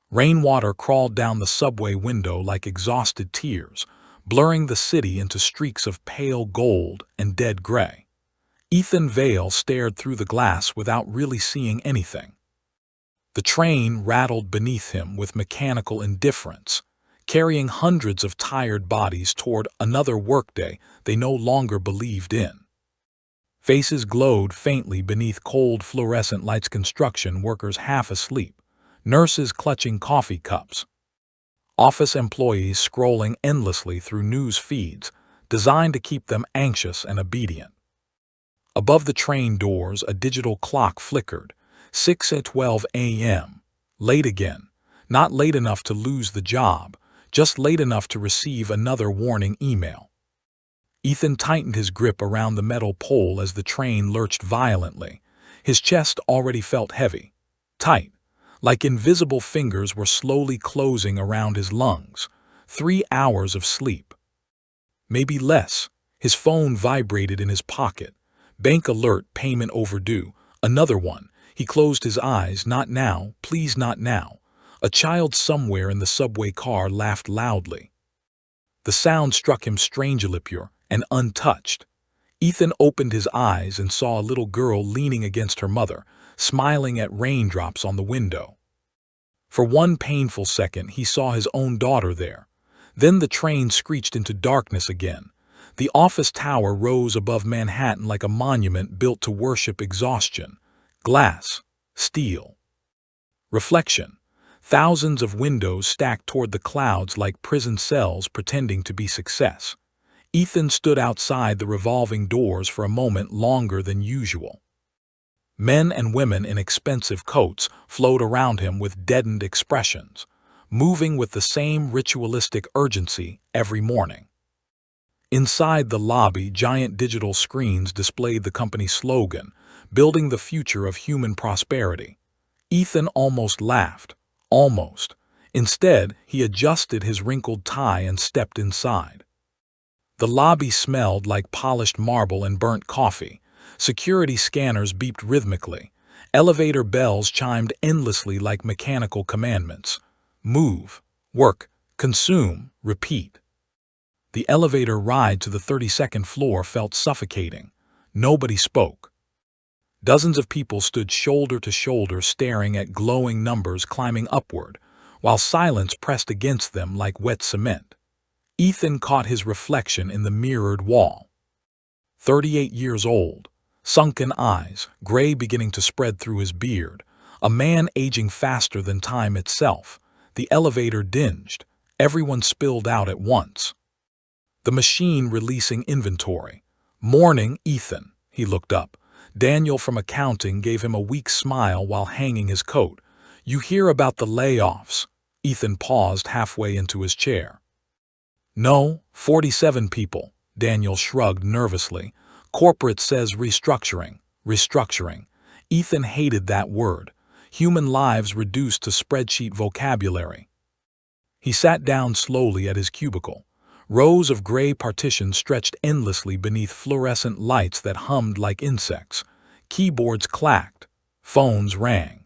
Rainwater crawled down the subway window like exhausted tears, blurring the city into streaks of pale gold and dead gray. Vale stared through the glass without really seeing anything. The train rattled beneath him with mechanical indifference, carrying hundreds of tired bodies toward another workday they no longer believed in. Faces glowed faintly beneath cold fluorescent lights, construction workers half asleep, nurses clutching coffee cups, office employees scrolling endlessly through news feeds designed to keep them anxious and obedient. Above the train doors, a digital clock flickered, 6:12 a.m. Late again, not late enough to lose the job, just late enough to receive another warning email. Ethan tightened his grip around the metal pole as the train lurched violently. His chest already felt heavy, tight, like invisible fingers were slowly closing around his lungs. 3 hours of sleep. Maybe less. His phone vibrated in his pocket. Bank alert, payment overdue. Another one. He closed his eyes. Not now, please, not now. A child somewhere in the subway car laughed loudly. The sound struck him strangely pure and untouched. Ethan opened his eyes and saw a little girl leaning against her mother, smiling at raindrops on the window. For one painful second, he saw his own daughter there. Then the train screeched into darkness again. The office tower rose above Manhattan like a monument built to worship exhaustion. Glass, steel, reflection. Thousands of windows stacked toward the clouds like prison cells pretending to be success. Ethan stood outside the revolving doors for a moment longer than usual. Men and women in expensive coats flowed around him with deadened expressions, moving with the same ritualistic urgency every morning. Inside the lobby, giant digital screens displayed the company's slogan, "Building the Future of Human Prosperity." Ethan almost laughed. Almost. Instead, he adjusted his wrinkled tie and stepped inside. The lobby smelled like polished marble and burnt coffee. Security scanners beeped rhythmically. Elevator bells chimed endlessly like mechanical commandments. Move, work, consume, repeat. The elevator ride to the 32nd floor felt suffocating. Nobody spoke. Dozens of people stood shoulder to shoulder staring at glowing numbers climbing upward, while silence pressed against them like wet cement. Ethan caught his reflection in the mirrored wall. 38 years old, sunken eyes, gray beginning to spread through his beard, a man aging faster than time itself. The elevator dinged. Everyone spilled out at once. The machine releasing inventory. "Morning, Ethan." He looked up. Daniel from accounting gave him a weak smile while hanging his coat. "You hear about the layoffs?" Ethan paused halfway into his chair. "No, 47 people." Daniel shrugged nervously. "Corporate says restructuring. Restructuring." Ethan hated that word. Human lives reduced to spreadsheet vocabulary. He sat down slowly at his cubicle. Rows of gray partitions stretched endlessly beneath fluorescent lights that hummed like insects. Keyboards clacked. Phones rang.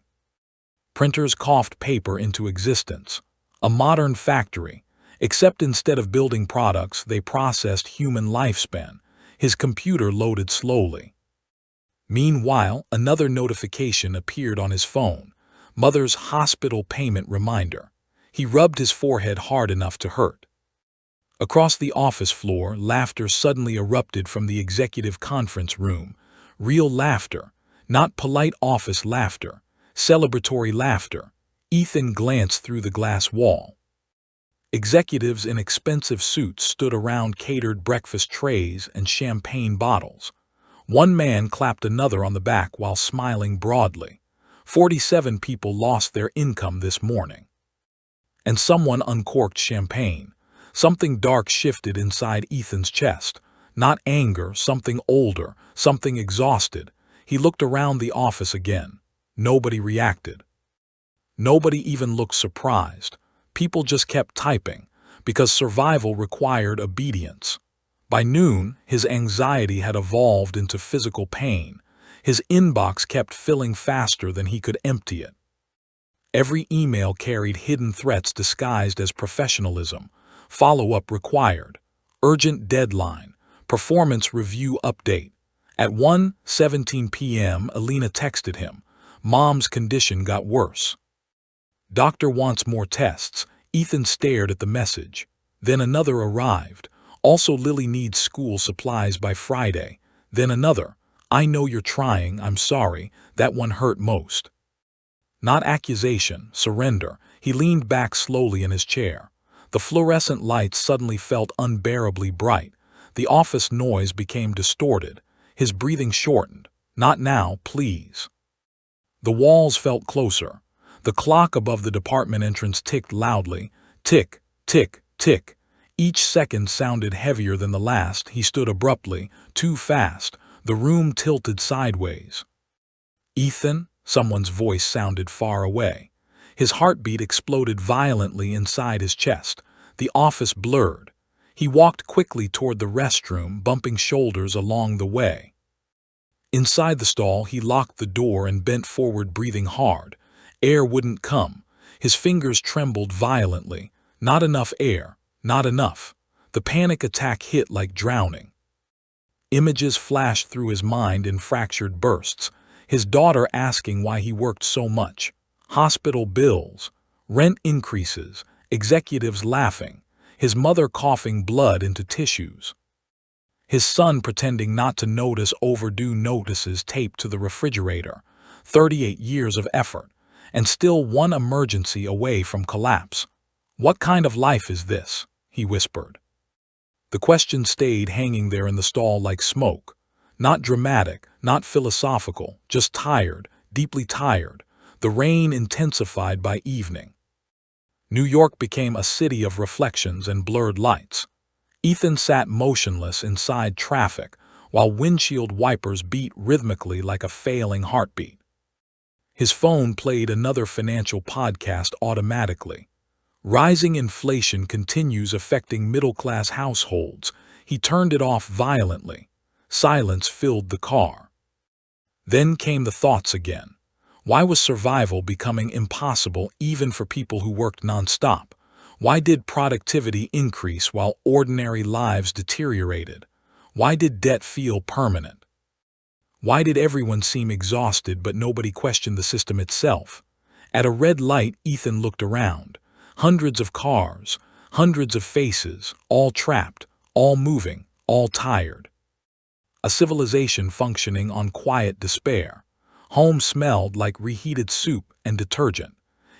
Printers coughed paper into existence. A modern factory, except instead of building products, they processed human lifespan. His computer loaded slowly. Meanwhile, another notification appeared on his phone. Mother's hospital payment reminder. He rubbed his forehead hard enough to hurt. Across the office floor, laughter suddenly erupted from the executive conference room. Real laughter, not polite office laughter, celebratory laughter. Ethan glanced through the glass wall. Executives in expensive suits stood around catered breakfast trays and champagne bottles. One man clapped another on the back while smiling broadly. 47 people lost their income this morning. And someone uncorked champagne. Something dark shifted inside Ethan's chest. Not anger, something older, something exhausted. He looked around the office again. Nobody reacted. Nobody even looked surprised. People just kept typing, because survival required obedience. By noon, his anxiety had evolved into physical pain. His inbox kept filling faster than he could empty it. Every email carried hidden threats disguised as professionalism. Follow-up required. Urgent deadline. Performance review update. At 1:17 p.m., Alina texted him. Mom's condition got worse. Doctor wants more tests. Ethan stared at the message. Then another arrived. Also, Lily needs school supplies by Friday. Then another. I know you're trying, I'm sorry. That one hurt most. Not accusation, surrender. He leaned back slowly in his chair. The fluorescent lights suddenly felt unbearably bright. The office noise became distorted. His breathing shortened. Not now, please. The walls felt closer. The clock above the department entrance ticked loudly. Tick, tick, tick. Each second sounded heavier than the last. He stood abruptly, too fast. The room tilted sideways. Ethan? Someone's voice sounded far away. His heartbeat exploded violently inside his chest. The office blurred. He walked quickly toward the restroom, bumping shoulders along the way. Inside the stall, he locked the door and bent forward, breathing hard. Air wouldn't come. His fingers trembled violently. Not enough air. Not enough. The panic attack hit like drowning. Images flashed through his mind in fractured bursts. His daughter asking why he worked so much. Hospital bills. Rent increases. Executives laughing. His mother coughing blood into tissues. His son pretending not to notice overdue notices taped to the refrigerator. 38 years of effort. And still one emergency away from collapse. What kind of life is this? He whispered. The question stayed hanging there in the stall like smoke. Not dramatic, not philosophical, just tired, deeply tired. The rain intensified by evening. New York became a city of reflections and blurred lights. Ethan sat motionless inside traffic, while windshield wipers beat rhythmically like a failing heartbeat. His phone played another financial podcast automatically. Rising inflation continues affecting middle-class households. He turned it off violently. Silence filled the car. Then came the thoughts again. Why was survival becoming impossible even for people who worked nonstop? Why did productivity increase while ordinary lives deteriorated? Why did debt feel permanent? Why did everyone seem exhausted but nobody questioned the system itself? At a red light, Ethan looked around. Hundreds of cars, hundreds of faces, all trapped, all moving, all tired. A civilization functioning on quiet despair. Home smelled like reheated soup and detergent.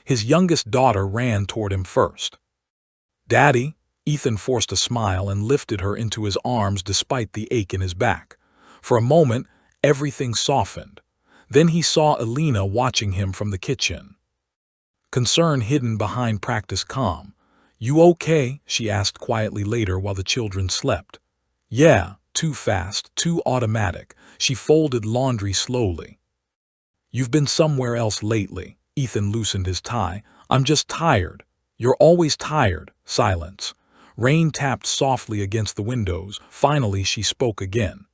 His youngest daughter ran toward him first. "Daddy," Ethan forced a smile and lifted her into his arms despite the ache in his back. For a moment, everything softened. Then he saw Alina watching him from the kitchen. Concern hidden behind practiced calm. "You okay?" she asked quietly later while the children slept. "Yeah, too fast, too automatic." She folded laundry slowly. "You've been somewhere else lately." Ethan loosened his tie. "I'm just tired." "You're always tired." Silence. Rain tapped softly against the windows. Finally, she spoke again.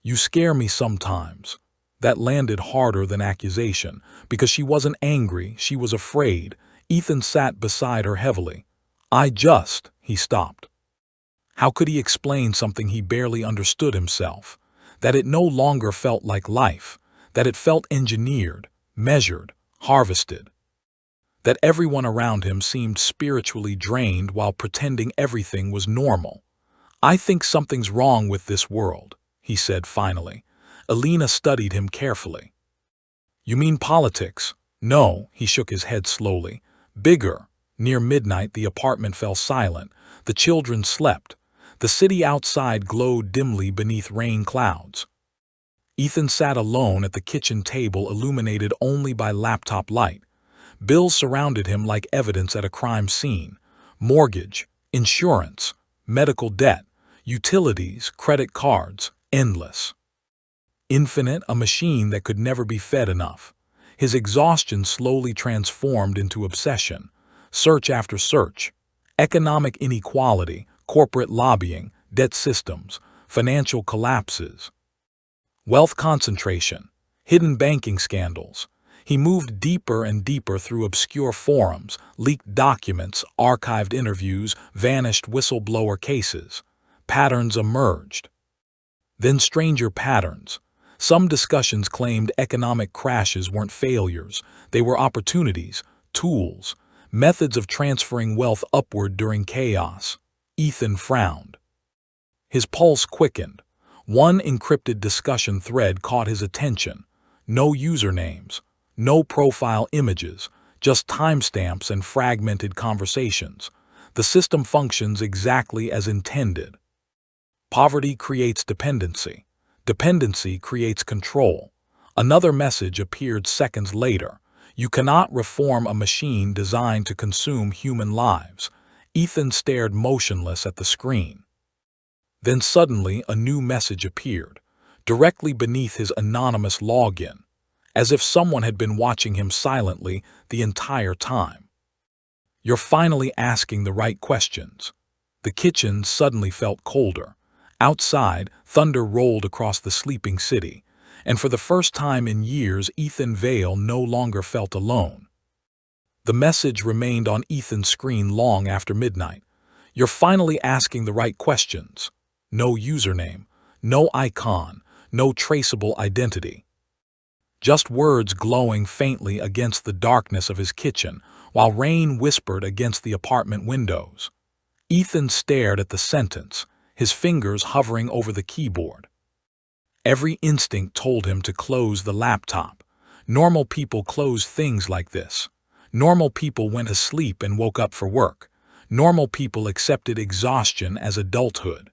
"You scare me sometimes." That landed harder than accusation, because she wasn't angry, she was afraid. Ethan sat beside her heavily. He stopped. How could he explain something he barely understood himself? That it no longer felt like life, that it felt engineered, measured, harvested. That everyone around him seemed spiritually drained while pretending everything was normal. "I think something's wrong with this world," he said finally. Alina studied him carefully. "You mean politics?" "No," he shook his head slowly. "Bigger." Near midnight, the apartment fell silent. The children slept. The city outside glowed dimly beneath rain clouds. Ethan sat alone at the kitchen table, illuminated only by laptop light. Bills surrounded him like evidence at a crime scene. Mortgage, insurance, medical debt, utilities, credit cards, endless. Infinite, a machine that could never be fed enough. His exhaustion slowly transformed into obsession. Search after search. Economic inequality, corporate lobbying, debt systems, financial collapses. Wealth concentration, hidden banking scandals. He moved deeper and deeper through obscure forums, leaked documents, archived interviews, vanished whistleblower cases. Patterns emerged. Then stranger patterns. Some discussions claimed economic crashes weren't failures, they were opportunities, tools, methods of transferring wealth upward during chaos. Ethan frowned. His pulse quickened. One encrypted discussion thread caught his attention. No usernames, no profile images, just timestamps and fragmented conversations. The system functions exactly as intended. Poverty creates dependency. Dependency creates control. Another message appeared seconds later. You cannot reform a machine designed to consume human lives. Ethan stared motionless at the screen. Then suddenly a new message appeared, directly beneath his anonymous login, as if someone had been watching him silently the entire time. You're finally asking the right questions. The kitchen suddenly felt colder. Outside, thunder rolled across the sleeping city, and for the first time in years, Vale no longer felt alone. The message remained on Ethan's screen long after midnight. You're finally asking the right questions. No username, no icon, no traceable identity. Just words glowing faintly against the darkness of his kitchen, while rain whispered against the apartment windows. Ethan stared at the sentence, his fingers hovering over the keyboard. Every instinct told him to close the laptop. Normal people close things like this. Normal people went asleep and woke up for work. Normal people accepted exhaustion as adulthood.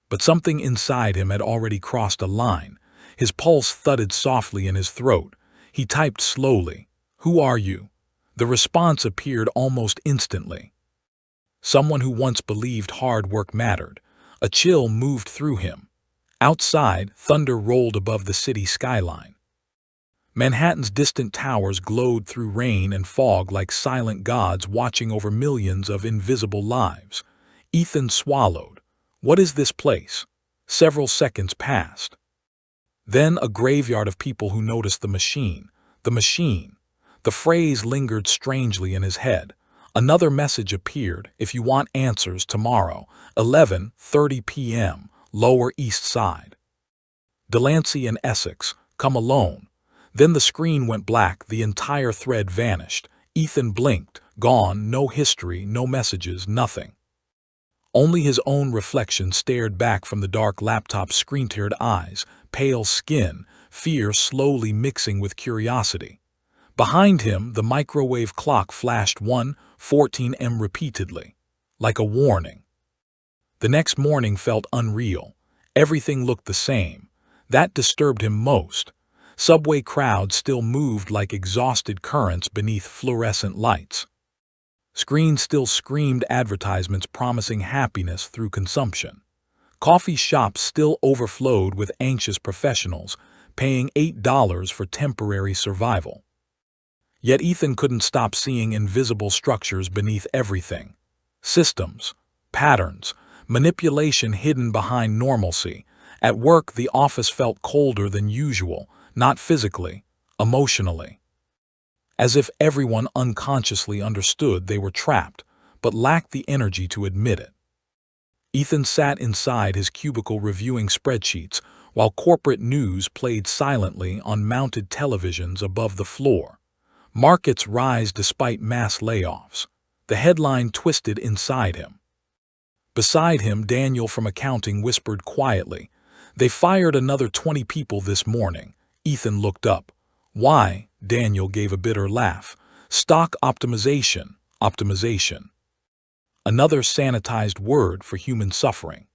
But something inside him had already crossed a line. His pulse thudded softly in his throat. He typed slowly, "Who are you?" The response appeared almost instantly. Someone who once believed hard work mattered. A chill moved through him. Outside, thunder rolled above the city skyline. Manhattan's distant towers glowed through rain and fog like silent gods watching over millions of invisible lives. Ethan swallowed. What is this place? Several seconds passed. Then a graveyard of people who noticed the machine. The machine. The phrase lingered strangely in his head. Another message appeared, if you want answers tomorrow, 11:30 p.m., Lower East Side. Delancey and Essex, come alone. Then the screen went black, the entire thread vanished. Ethan blinked, gone, no history, no messages, nothing. Only his own reflection stared back from the dark laptop's screen-teared eyes, pale skin, fear slowly mixing with curiosity. Behind him, the microwave clock flashed 1:14 m repeatedly, like a warning. The next morning felt unreal. Everything looked the same. That disturbed him most. Subway crowds still moved like exhausted currents beneath fluorescent lights. Screens still screamed advertisements promising happiness through consumption. Coffee shops still overflowed with anxious professionals, paying $8 for temporary survival. Yet Ethan couldn't stop seeing invisible structures beneath everything. Systems, patterns, manipulation hidden behind normalcy. At work, the office felt colder than usual, not physically, emotionally. As if everyone unconsciously understood they were trapped, but lacked the energy to admit it. Ethan sat inside his cubicle reviewing spreadsheets, while corporate news played silently on mounted televisions above the floor. Markets rise despite mass layoffs. The headline twisted inside him. Beside him, Daniel from accounting whispered quietly, "They fired another 20 people this morning." Ethan looked up. "Why?" Daniel gave a bitter laugh. "Stock optimization, optimization." Another sanitized word for human suffering.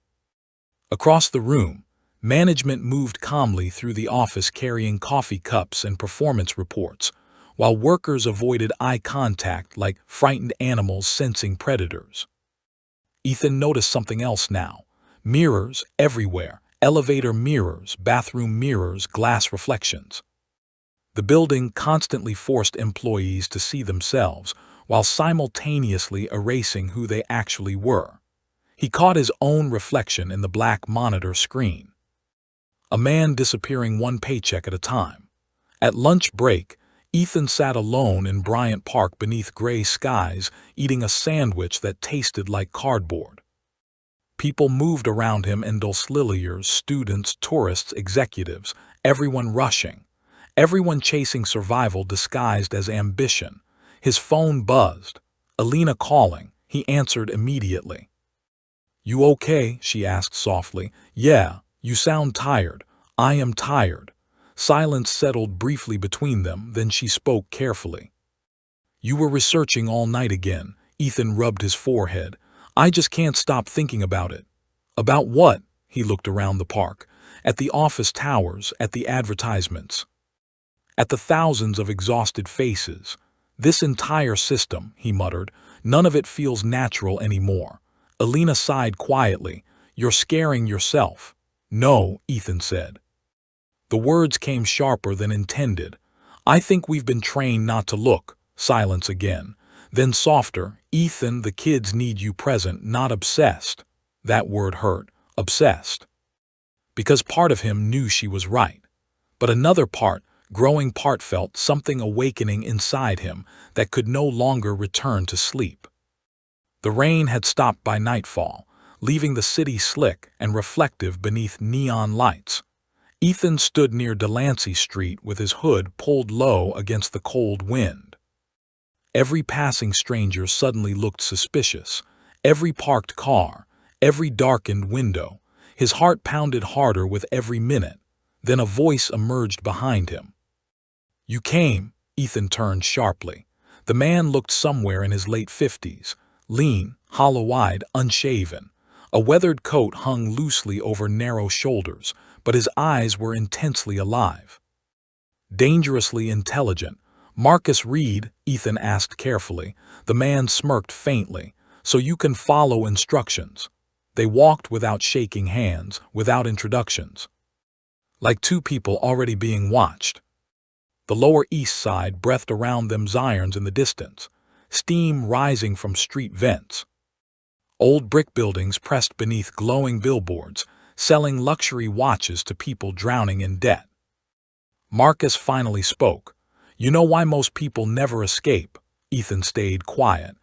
Across the room, management moved calmly through the office carrying coffee cups and performance reports, while workers avoided eye contact like frightened animals sensing predators. Ethan noticed something else now. Mirrors everywhere. Elevator mirrors, bathroom mirrors, glass reflections. The building constantly forced employees to see themselves, while simultaneously erasing who they actually were. He caught his own reflection in the black monitor screen. A man disappearing one paycheck at a time. At lunch break, Ethan sat alone in Bryant Park beneath gray skies, eating a sandwich that tasted like cardboard. People moved around him, indolsliliers, students, tourists, executives, everyone rushing. Everyone chasing survival disguised as ambition. His phone buzzed. Alina calling. He answered immediately. "You okay?" she asked softly. "Yeah, you sound tired. I am tired." Silence settled briefly between them, then she spoke carefully. "You were researching all night again." Ethan rubbed his forehead. "I just can't stop thinking about it." "About what?" He looked around the park. "At the office towers, at the advertisements, at the thousands of exhausted faces. This entire system," he muttered, "none of it feels natural anymore." Alina sighed quietly. "You're scaring yourself." "No," Ethan said. The words came sharper than intended. "I think we've been trained not to look." Silence again. Then softer. "Ethan, the kids need you present, not obsessed." That word hurt. Obsessed. Because part of him knew she was right. But another part, growing part, felt something awakening inside him that could no longer return to sleep. The rain had stopped by nightfall, leaving the city slick and reflective beneath neon lights. Ethan stood near Delancey Street with his hood pulled low against the cold wind. Every passing stranger suddenly looked suspicious. Every parked car, every darkened window. His heart pounded harder with every minute. Then a voice emerged behind him. "You came." Ethan turned sharply. The man looked somewhere in his late 50s, lean, hollow-eyed, unshaven. A weathered coat hung loosely over narrow shoulders, but his eyes were intensely alive. Dangerously intelligent. "Marcus Reed?" Ethan asked carefully. The man smirked faintly. "So you can follow instructions." They walked without shaking hands, without introductions. Like two people already being watched. The Lower East Side breathed around them, Zions in the distance, steam rising from street vents. Old brick buildings pressed beneath glowing billboards, selling luxury watches to people drowning in debt. Marcus finally spoke. "You know why most people never escape?" Ethan stayed quiet.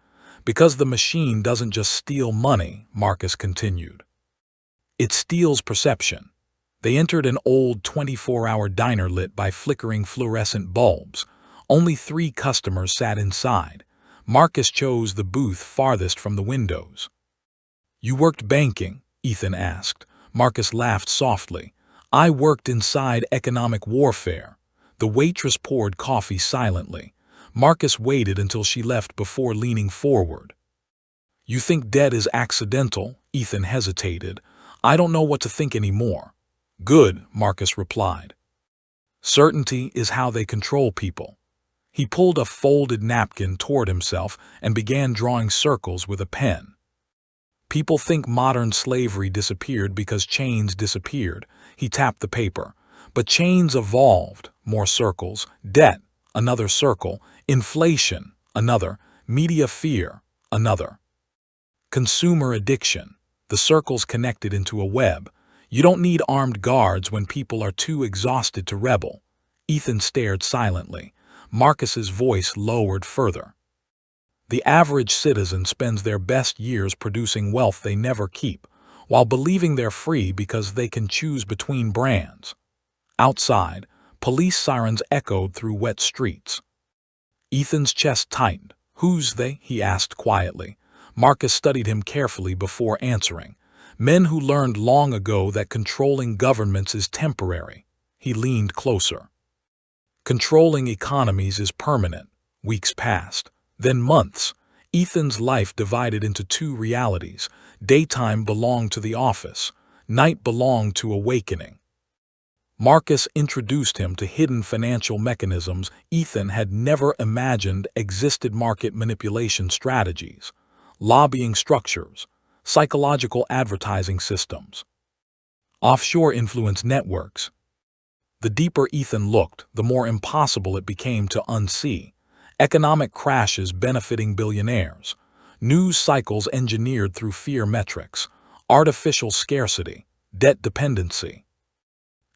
"Because the machine doesn't just steal money," Marcus continued. "It steals perception." They entered an old 24-hour diner lit by flickering fluorescent bulbs. Only 3 customers sat inside. Marcus chose the booth farthest from the windows. "You worked banking?" Ethan asked. Marcus laughed softly. "I worked inside economic warfare." The waitress poured coffee silently. Marcus waited until she left before leaning forward. "You think debt is accidental?" Ethan hesitated. "I don't know what to think anymore." "Good," Marcus replied. "Certainty is how they control people." He pulled a folded napkin toward himself and began drawing circles with a pen. "People think modern slavery disappeared because chains disappeared." He tapped the paper. "But chains evolved." More circles. "Debt." Another circle. "Inflation." Another. "Media fear." Another. "Consumer addiction." The circles connected into a web. "You don't need armed guards when people are too exhausted to rebel." Ethan stared silently. Marcus's voice lowered further. "The average citizen spends their best years producing wealth they never keep, while believing they're free because they can choose between brands." Outside, police sirens echoed through wet streets. Ethan's chest tightened. "Who's they?" he asked quietly. Marcus studied him carefully before answering. "Men who learned long ago that controlling governments is temporary." He leaned closer. "Controlling economies is permanent." Weeks passed. Then months. Ethan's life divided into 2 realities. Daytime belonged to the office. Night belonged to awakening. Marcus introduced him to hidden financial mechanisms Ethan had never imagined existed: market manipulation strategies, lobbying structures, psychological advertising systems, offshore influence networks. The deeper Ethan looked, the more impossible it became to unsee. Economic crashes benefiting billionaires, news cycles engineered through fear metrics, artificial scarcity, debt dependency.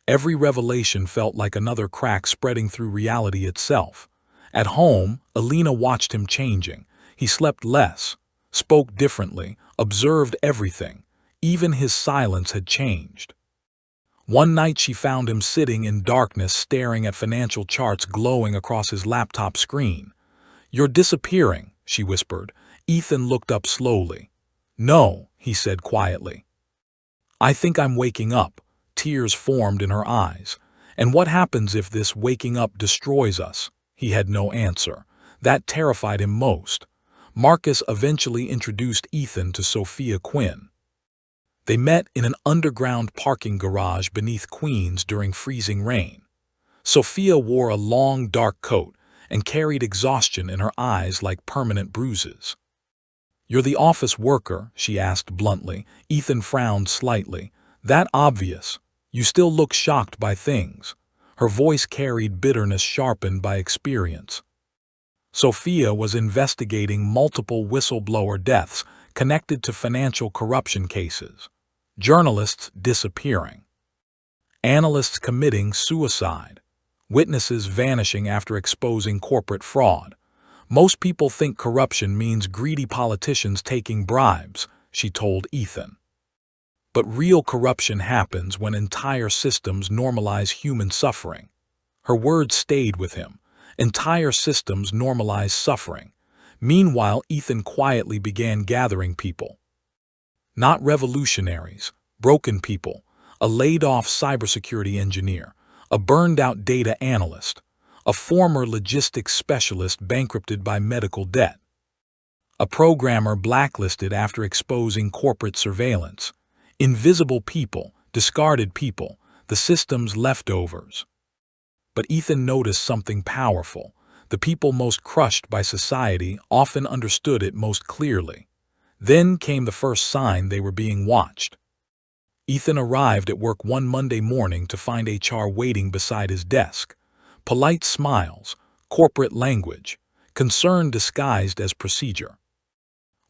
Every revelation felt like another crack spreading through reality itself. At home, Alina watched him changing. He slept less, spoke differently, observed everything. Even his silence had changed. One night she found him sitting in darkness staring at financial charts glowing across his laptop screen. "You're disappearing," she whispered. Ethan looked up slowly. "No," he said quietly. "I think I'm waking up." Tears formed in her eyes. "And what happens if this waking up destroys us?" He had no answer. That terrified him most. Marcus eventually introduced Ethan to Sophia Quinn. They met in an underground parking garage beneath Queens during freezing rain. Sophia wore a long, dark coat and carried exhaustion in her eyes like permanent bruises. "You're the office worker?" she asked bluntly. Ethan frowned slightly. "That obvious? You still look shocked by things." Her voice carried bitterness sharpened by experience. Sophia was investigating multiple whistleblower deaths connected to financial corruption cases. Journalists disappearing. Analysts committing suicide. Witnesses vanishing after exposing corporate fraud. "Most people think corruption means greedy politicians taking bribes," she told Ethan. "But real corruption happens when entire systems normalize human suffering." Her words stayed with him. Entire systems normalize suffering. Meanwhile, Ethan quietly began gathering people. Not revolutionaries, broken people, a laid-off cybersecurity engineer, a burned-out data analyst, a former logistics specialist bankrupted by medical debt, a programmer blacklisted after exposing corporate surveillance, invisible people, discarded people, the system's leftovers. But Ethan noticed something powerful. The people most crushed by society often understood it most clearly. Then came the first sign they were being watched. Ethan arrived at work one Monday morning to find HR waiting beside his desk. Polite smiles, corporate language, concern disguised as procedure.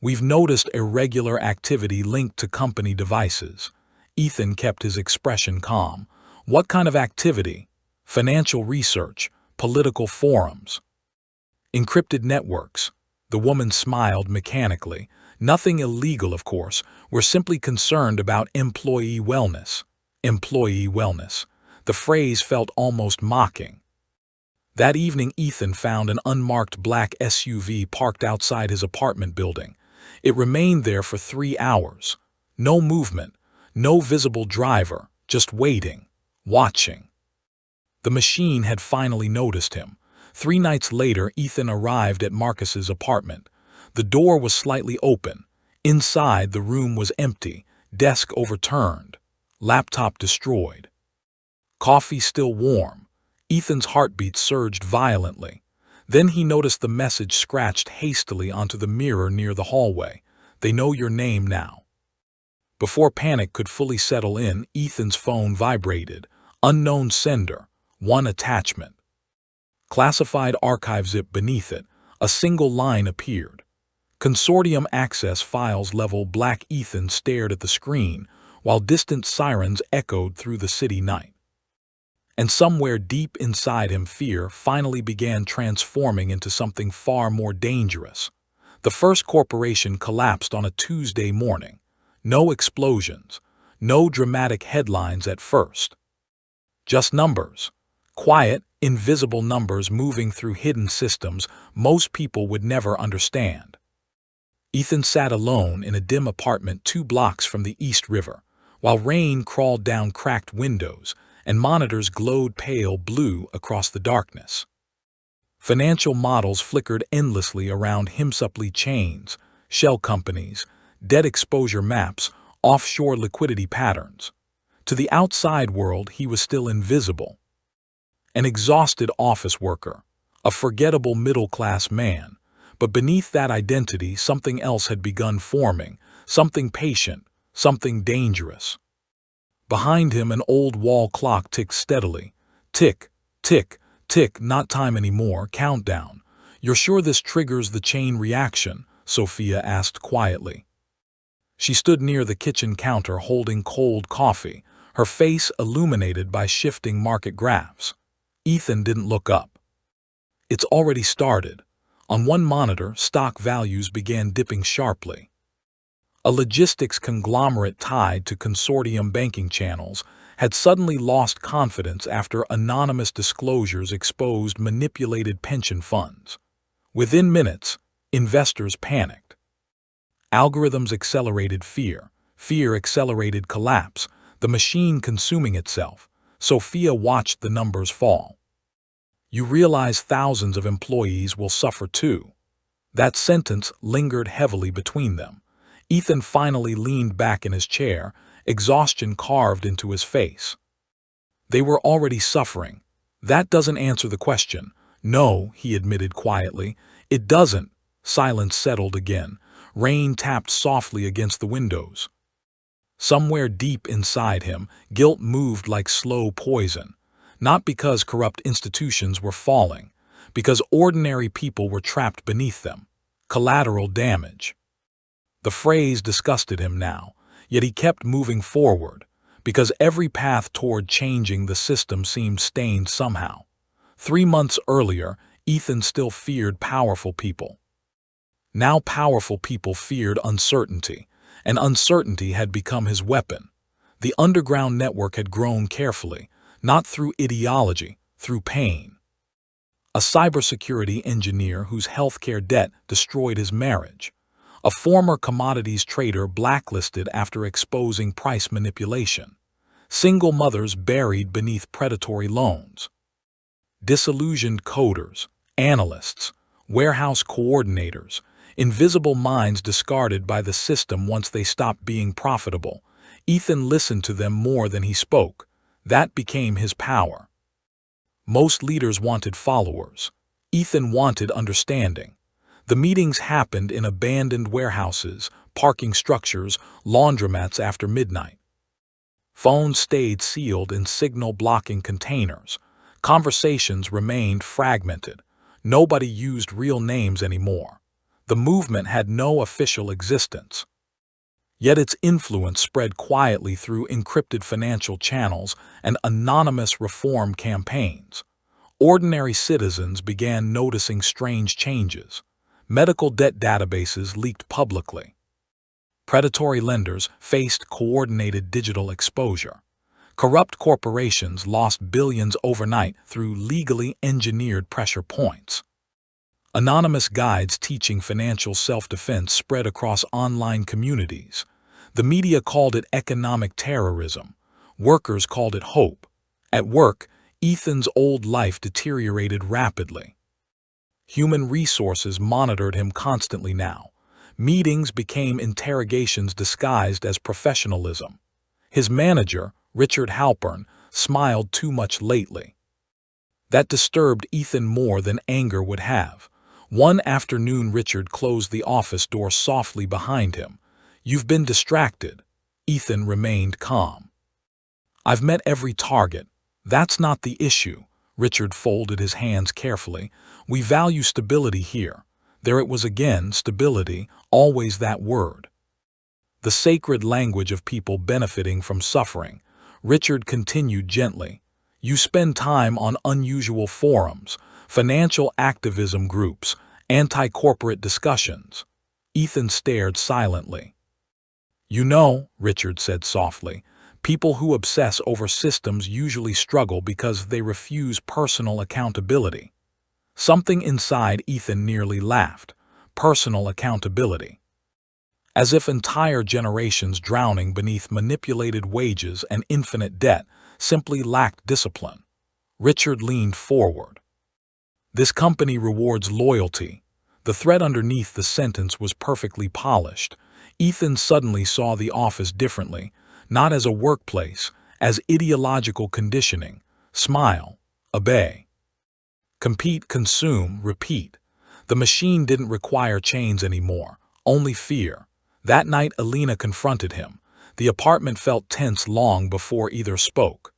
"We've noticed irregular activity linked to company devices." Ethan kept his expression calm. "What kind of activity?" "Financial research, political forums, encrypted networks." The woman smiled mechanically. "Nothing illegal, of course. We're simply concerned about employee wellness." Employee wellness. The phrase felt almost mocking. That evening, Ethan found an unmarked black SUV parked outside his apartment building. It remained there for 3 hours. No movement, no visible driver, just waiting, watching. The machine had finally noticed him. 3 nights later, Ethan arrived at Marcus's apartment. The door was slightly open. Inside, the room was empty, desk overturned, laptop destroyed. Coffee still warm. Ethan's heartbeat surged violently. Then he noticed the message scratched hastily onto the mirror near the hallway. "They know your name now." Before panic could fully settle in, Ethan's phone vibrated. Unknown sender. One attachment. Classified archive zip beneath it. A single line appeared. Consortium access files level. Black. Ethan stared at the screen, while distant sirens echoed through the city night. And somewhere deep inside him, fear finally began transforming into something far more dangerous. The first corporation collapsed on a Tuesday morning. No explosions, no dramatic headlines at first. Just numbers. Quiet, invisible numbers moving through hidden systems most people would never understand. Ethan sat alone in a dim apartment 2 blocks from the East River, while rain crawled down cracked windows and monitors glowed pale blue across the darkness. Financial models flickered endlessly around him. Supply chains, shell companies, debt exposure maps, offshore liquidity patterns. To the outside world, he was still invisible. An exhausted office worker, a forgettable middle-class man. But beneath that identity, something else had begun forming, something patient, something dangerous. Behind him, an old wall clock ticked steadily. Tick, tick, tick, not time anymore, countdown. "You're sure this triggers the chain reaction?" Sophia asked quietly. She stood near the kitchen counter holding cold coffee, her face illuminated by shifting market graphs. Ethan didn't look up. It's already started. On one monitor, stock values began dipping sharply. A logistics conglomerate tied to Consortium banking channels had suddenly lost confidence after anonymous disclosures exposed manipulated pension funds. Within minutes, investors panicked. Algorithms accelerated fear. Fear accelerated collapse, the machine consuming itself. Sophia watched the numbers fall. You realize thousands of employees will suffer too. That sentence lingered heavily between them. Ethan finally leaned back in his chair, exhaustion carved into his face. They were already suffering. That doesn't answer the question. No, he admitted quietly. It doesn't. Silence settled again. Rain tapped softly against the windows. Somewhere deep inside him, guilt moved like slow poison. Not because corrupt institutions were falling, because ordinary people were trapped beneath them. Collateral damage. The phrase disgusted him now, yet he kept moving forward, because every path toward changing the system seemed stained somehow. 3 months earlier, Ethan still feared powerful people. Now powerful people feared uncertainty, and uncertainty had become his weapon. The underground network had grown carefully, not through ideology, through pain. A cybersecurity engineer whose healthcare debt destroyed his marriage. A former commodities trader blacklisted after exposing price manipulation. Single mothers buried beneath predatory loans. Disillusioned coders, analysts, warehouse coordinators, invisible minds discarded by the system once they stopped being profitable. Ethan listened to them more than he spoke. That became his power. Most leaders wanted followers. Ethan wanted understanding. The meetings happened in abandoned warehouses, parking structures, laundromats after midnight. Phones stayed sealed in signal-blocking containers. Conversations remained fragmented. Nobody used real names anymore. The movement had no official existence. Yet its influence spread quietly through encrypted financial channels and anonymous reform campaigns. Ordinary citizens began noticing strange changes. Medical debt databases leaked publicly. Predatory lenders faced coordinated digital exposure. Corrupt corporations lost billions overnight through legally engineered pressure points. Anonymous guides teaching financial self-defense spread across online communities. The media called it economic terrorism. Workers called it hope. At work, Ethan's old life deteriorated rapidly. Human resources monitored him constantly now. Meetings became interrogations disguised as professionalism. His manager, Richard Halpern, smiled too much lately. That disturbed Ethan more than anger would have. One afternoon Richard closed the office door softly behind him. "You've been distracted." Ethan remained calm. "I've met every target. That's not the issue." Richard folded his hands carefully. "We value stability here." There it was again, stability, always that word. The sacred language of people benefiting from suffering. Richard continued gently. "You spend time on unusual forums, financial activism groups, anti-corporate discussions." Ethan stared silently. "You know," Richard said softly, "people who obsess over systems usually struggle because they refuse personal accountability." Something inside Ethan nearly laughed. Personal accountability. As if entire generations drowning beneath manipulated wages and infinite debt simply lacked discipline. Richard leaned forward. "This company rewards loyalty." The thread underneath the sentence was perfectly polished. Ethan suddenly saw the office differently, not as a workplace, as ideological conditioning. Smile, obey. Compete, consume, repeat. The machine didn't require chains anymore, only fear. That night Alina confronted him. The apartment felt tense long before either spoke.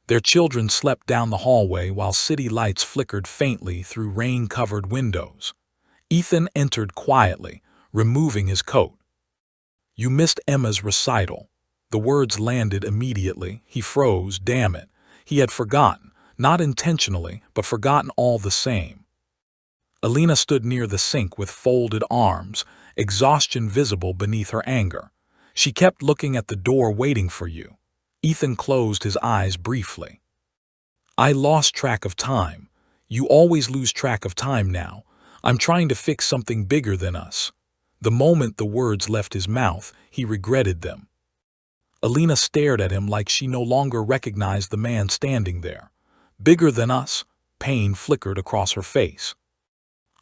Their children slept down the hallway while city lights flickered faintly through rain-covered windows. Ethan entered quietly, removing his coat. "You missed Emma's recital." The words landed immediately. He froze, damn it. He had forgotten, not intentionally, but forgotten all the same. Alina stood near the sink with folded arms, exhaustion visible beneath her anger. She kept looking at the door waiting for you. Ethan closed his eyes briefly. I lost track of time. You always lose track of time now. I'm trying to fix something bigger than us. The moment the words left his mouth, he regretted them. Alina stared at him like she no longer recognized the man standing there. Bigger than us? Pain flickered across her face.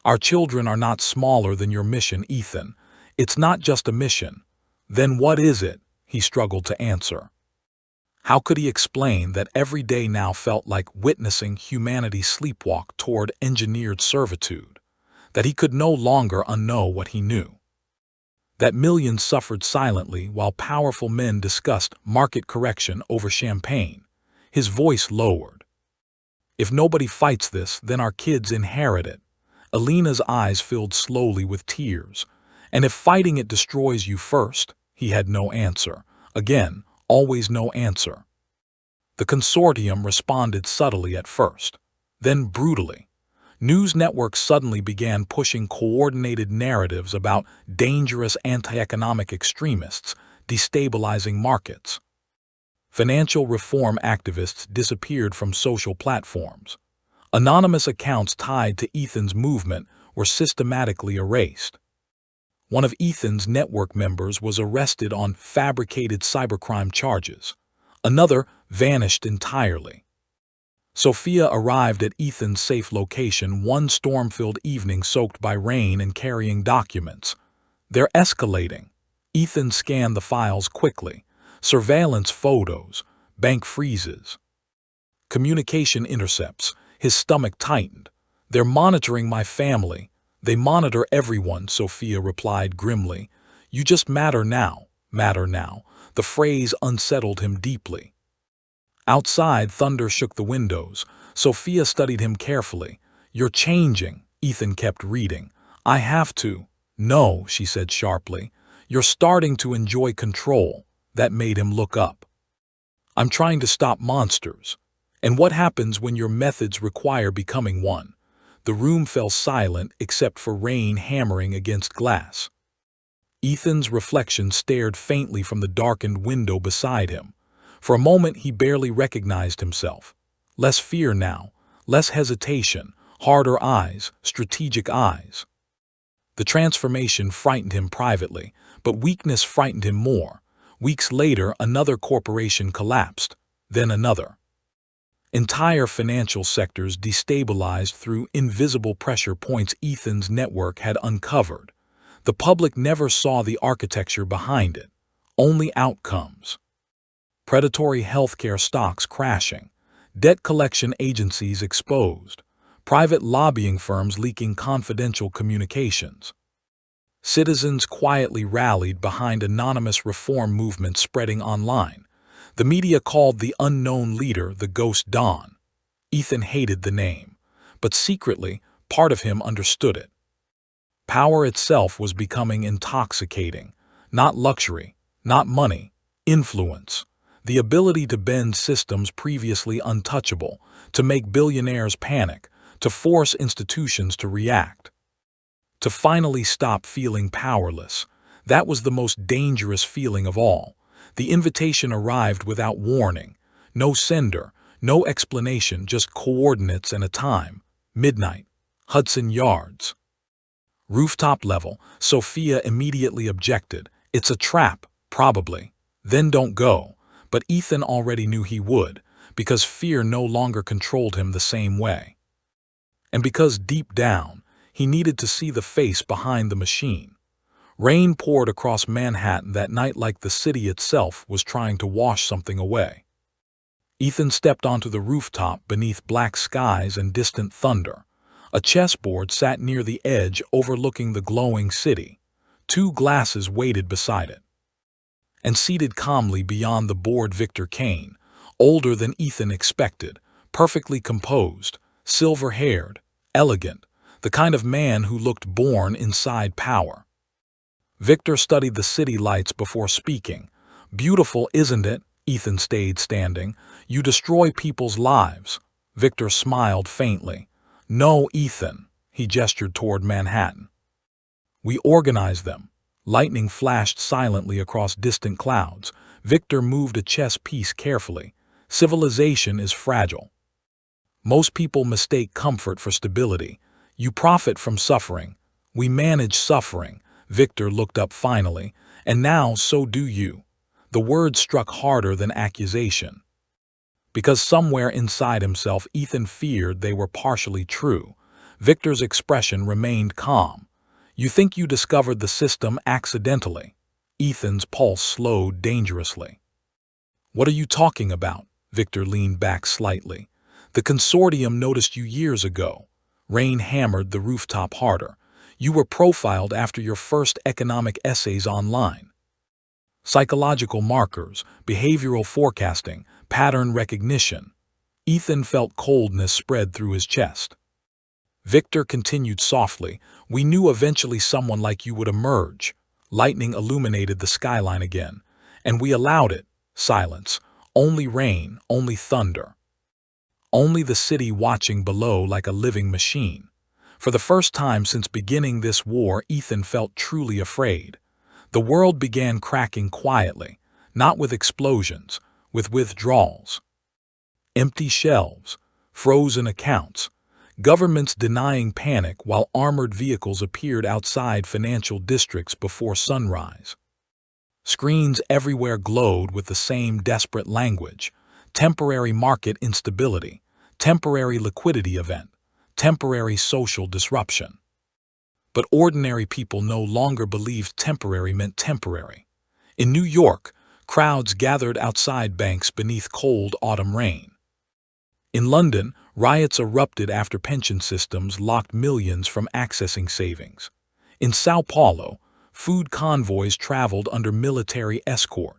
Our children are not smaller than your mission, Ethan. It's not just a mission. Then what is it? He struggled to answer. How could he explain that every day now felt like witnessing humanity sleepwalk toward engineered servitude? That he could no longer unknow what he knew? That millions suffered silently while powerful men discussed market correction over champagne? His voice lowered. If nobody fights this, then our kids inherit it. Alina's eyes filled slowly with tears. And if fighting it destroys you first? He had no answer. Again, always no answer. The Consortium responded subtly at first, then brutally. News networks suddenly began pushing coordinated narratives about dangerous anti-economic extremists destabilizing markets. Financial reform activists disappeared from social platforms. Anonymous accounts tied to Ethan's movement were systematically erased. One of Ethan's network members was arrested on fabricated cybercrime charges. Another vanished entirely. Sophia arrived at Ethan's safe location one storm-filled evening soaked by rain and carrying documents. They're escalating. Ethan scanned the files quickly. Surveillance photos, bank freezes, communication intercepts. His stomach tightened. They're monitoring my family. They monitor everyone, Sophia replied grimly. You just matter now, matter now. The phrase unsettled him deeply. Outside, thunder shook the windows. Sophia studied him carefully. You're changing, Ethan kept reading. I have to. No, she said sharply. You're starting to enjoy control. That made him look up. I'm trying to stop monsters. And what happens when your methods require becoming one? The room fell silent except for rain hammering against glass. Ethan's reflection stared faintly from the darkened window beside him. For a moment he barely recognized himself. Less fear now, less hesitation, harder eyes, strategic eyes. The transformation frightened him privately, but weakness frightened him more. Weeks later, another corporation collapsed, then another. Entire financial sectors destabilized through invisible pressure points Ethan's network had uncovered. The public never saw the architecture behind it, only outcomes. Predatory healthcare stocks crashing, debt collection agencies exposed, private lobbying firms leaking confidential communications. Citizens quietly rallied behind anonymous reform movements spreading online. The media called the unknown leader the Ghost Dawn. Ethan hated the name, but secretly, part of him understood it. Power itself was becoming intoxicating. Not luxury, not money, influence. The ability to bend systems previously untouchable, to make billionaires panic, to force institutions to react. To finally stop feeling powerless. That was the most dangerous feeling of all. The invitation arrived without warning. No sender, no explanation, just coordinates and a time. Midnight. Hudson Yards. Rooftop level. Sophia immediately objected. It's a trap, probably. Then don't go. But Ethan already knew he would, because fear no longer controlled him the same way. And because deep down, he needed to see the face behind the machine. Rain poured across Manhattan that night like the city itself was trying to wash something away. Ethan stepped onto the rooftop beneath black skies and distant thunder. A chessboard sat near the edge overlooking the glowing city. Two glasses waited beside it. And seated calmly beyond the board Victor Kane, older than Ethan expected, perfectly composed, silver-haired, elegant, the kind of man who looked born inside power. Victor studied the city lights before speaking. Beautiful, isn't it? Ethan stayed standing. You destroy people's lives. Victor smiled faintly. No, Ethan. He gestured toward Manhattan. We organized them. Lightning flashed silently across distant clouds. Victor moved a chess piece carefully. Civilization is fragile. Most people mistake comfort for stability. You profit from suffering. We manage suffering. Victor looked up finally. And now so do you. The word struck harder than accusation. Because somewhere inside himself Ethan feared they were partially true. Victor's expression remained calm. You think you discovered the system accidentally. Ethan's pulse slowed dangerously. What are you talking about? Victor leaned back slightly. The Consortium noticed you years ago. Rain hammered the rooftop harder. You were profiled after your first economic essays online. Psychological markers, behavioral forecasting, pattern recognition. Ethan felt coldness spread through his chest. Victor continued softly. We knew eventually someone like you would emerge. Lightning illuminated the skyline again. And we allowed it. Silence. Only rain, only thunder. Only the city watching below like a living machine. For the first time since beginning this war, Ethan felt truly afraid. The world began cracking quietly, not with explosions, with withdrawals. Empty shelves, frozen accounts, governments denying panic while armored vehicles appeared outside financial districts before sunrise. Screens everywhere glowed with the same desperate language: temporary market instability, temporary liquidity event, temporary social disruption. But ordinary people no longer believed temporary meant temporary. In New York, crowds gathered outside banks beneath cold autumn rain. In London, riots erupted after pension systems locked millions from accessing savings. In Sao Paulo, food convoys traveled under military escort.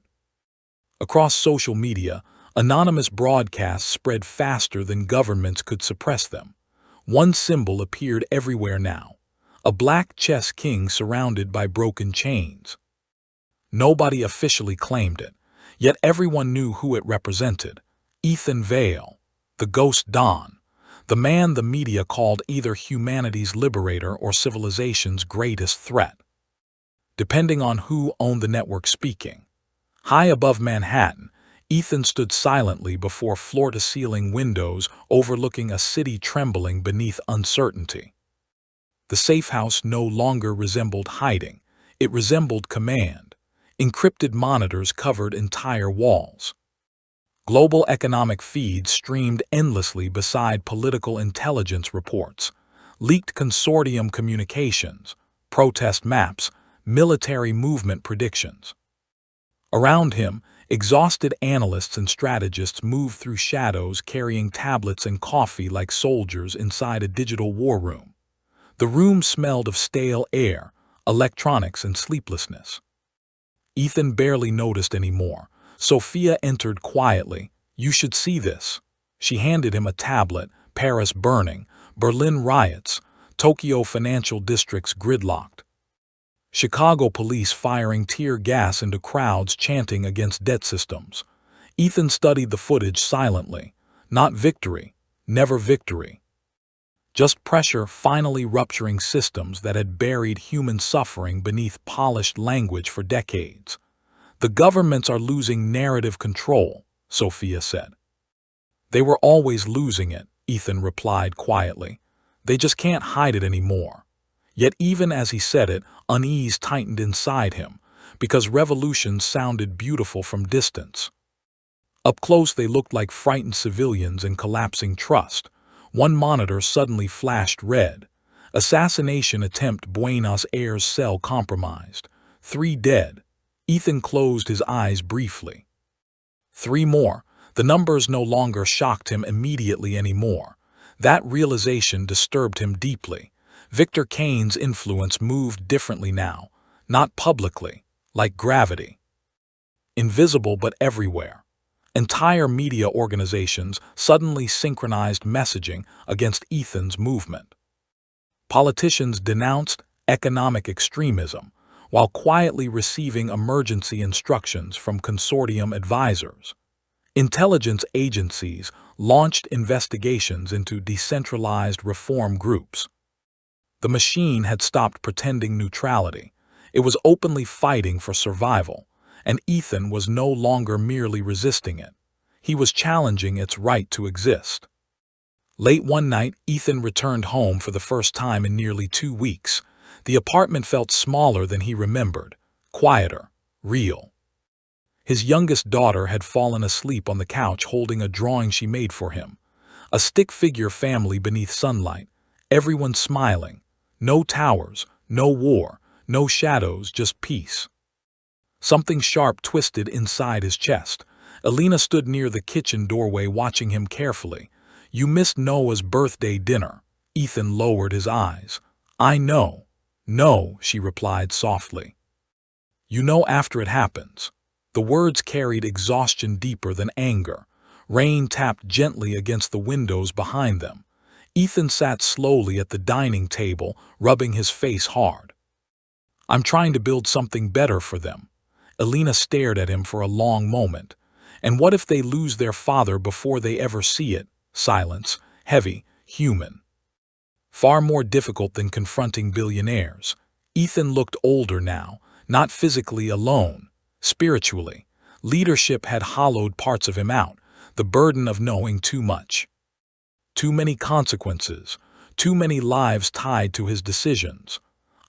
Across social media, anonymous broadcasts spread faster than governments could suppress them. One symbol appeared everywhere now: a black chess king surrounded by broken chains. Nobody officially claimed it, yet everyone knew who it represented: Ethan Vale, the Ghost Don, the man the media called either humanity's liberator or civilization's greatest threat. Depending on who owned the network speaking. High above Manhattan, Ethan stood silently before floor-to-ceiling windows overlooking a city trembling beneath uncertainty. The safe house no longer resembled hiding, it resembled command. Encrypted monitors covered entire walls. Global economic feeds streamed endlessly beside political intelligence reports, leaked Consortium communications, protest maps, military movement predictions. Around him, exhausted analysts and strategists moved through shadows carrying tablets and coffee like soldiers inside a digital war room. The room smelled of stale air, electronics, and sleeplessness. Ethan barely noticed anymore. Sophia entered quietly. You should see this. She handed him a tablet: Paris burning, Berlin riots, Tokyo financial districts gridlocked. Chicago police firing tear gas into crowds chanting against debt systems. Ethan studied the footage silently. Not victory, never victory. Just pressure finally rupturing systems that had buried human suffering beneath polished language for decades. The governments are losing narrative control, Sophia said. They were always losing it, Ethan replied quietly. They just can't hide it anymore. Yet even as he said it, unease tightened inside him, because revolutions sounded beautiful from distance. Up close they looked like frightened civilians in collapsing trust. One monitor suddenly flashed red. Assassination attempt: Buenos Aires cell compromised. 3 dead. Ethan closed his eyes briefly. 3 more. The numbers no longer shocked him immediately anymore. That realization disturbed him deeply. Victor Kane's influence moved differently now, not publicly, like gravity. Invisible but everywhere. Entire media organizations suddenly synchronized messaging against Ethan's movement. Politicians denounced economic extremism while quietly receiving emergency instructions from Consortium advisors. Intelligence agencies launched investigations into decentralized reform groups. The machine had stopped pretending neutrality. It was openly fighting for survival, and Ethan was no longer merely resisting it. He was challenging its right to exist. Late one night, Ethan returned home for the first time in nearly 2 weeks. The apartment felt smaller than he remembered, quieter, real. His youngest daughter had fallen asleep on the couch holding a drawing she made for him. A stick-figure family beneath sunlight, everyone smiling. No towers, no war, no shadows, just peace. Something sharp twisted inside his chest. Alina stood near the kitchen doorway watching him carefully. "You missed Noah's birthday dinner." Ethan lowered his eyes. "I know." "No," she replied softly. "You know after it happens." The words carried exhaustion deeper than anger. Rain tapped gently against the windows behind them. Ethan sat slowly at the dining table, rubbing his face hard. "I'm trying to build something better for them." Alina stared at him for a long moment. "And what if they lose their father before they ever see it?" Silence, heavy, human. Far more difficult than confronting billionaires. Ethan looked older now, not physically alone, spiritually. Leadership had hollowed parts of him out, the burden of knowing too much. Too many consequences, too many lives tied to his decisions.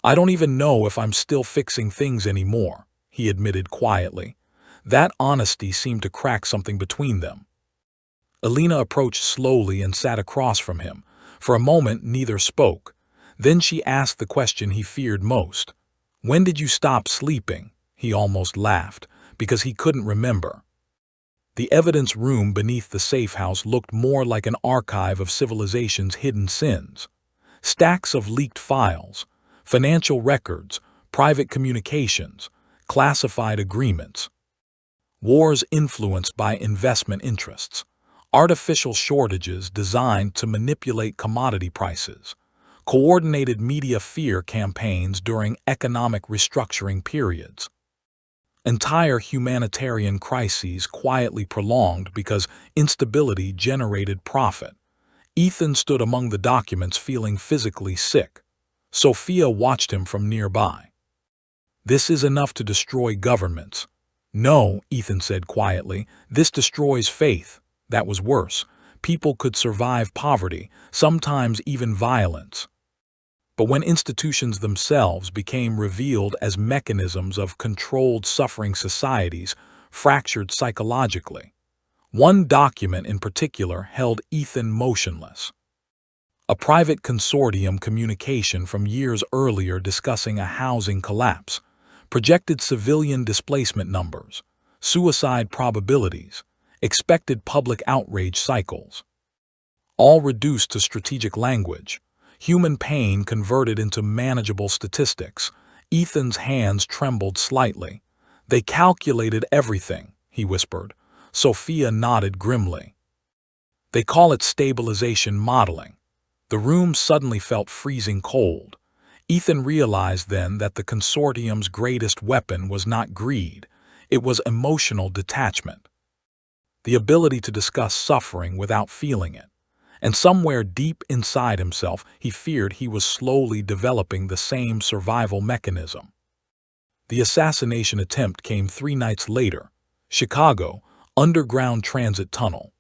"I don't even know if I'm still fixing things anymore," he admitted quietly. That honesty seemed to crack something between them. Alina approached slowly and sat across from him. For a moment, neither spoke. Then she asked the question he feared most. "When did you stop sleeping?" He almost laughed, because he couldn't remember. The evidence room beneath the safe house looked more like an archive of civilization's hidden sins. Stacks of leaked files, financial records, private communications, classified agreements. Wars influenced by investment interests. Artificial shortages designed to manipulate commodity prices. Coordinated media fear campaigns during economic restructuring periods. Entire humanitarian crises quietly prolonged because instability generated profit. Ethan stood among the documents feeling physically sick. Sophia watched him from nearby. "This is enough to destroy governments." "No," Ethan said quietly, "this destroys faith." That was worse. People could survive poverty, sometimes even violence. But when institutions themselves became revealed as mechanisms of controlled suffering societies, fractured psychologically. One document in particular held Ethan motionless. A private consortium communication from years earlier discussing a housing collapse, projected civilian displacement numbers, suicide probabilities, expected public outrage cycles. All reduced to strategic language. Human pain converted into manageable statistics. Ethan's hands trembled slightly. "They calculated everything," he whispered. Sophia nodded grimly. "They call it stabilization modeling." The room suddenly felt freezing cold. Ethan realized then that the consortium's greatest weapon was not greed, it was emotional detachment. The ability to discuss suffering without feeling it. And somewhere deep inside himself, he feared he was slowly developing the same survival mechanism. The assassination attempt came 3 nights later. Chicago, underground transit tunnel.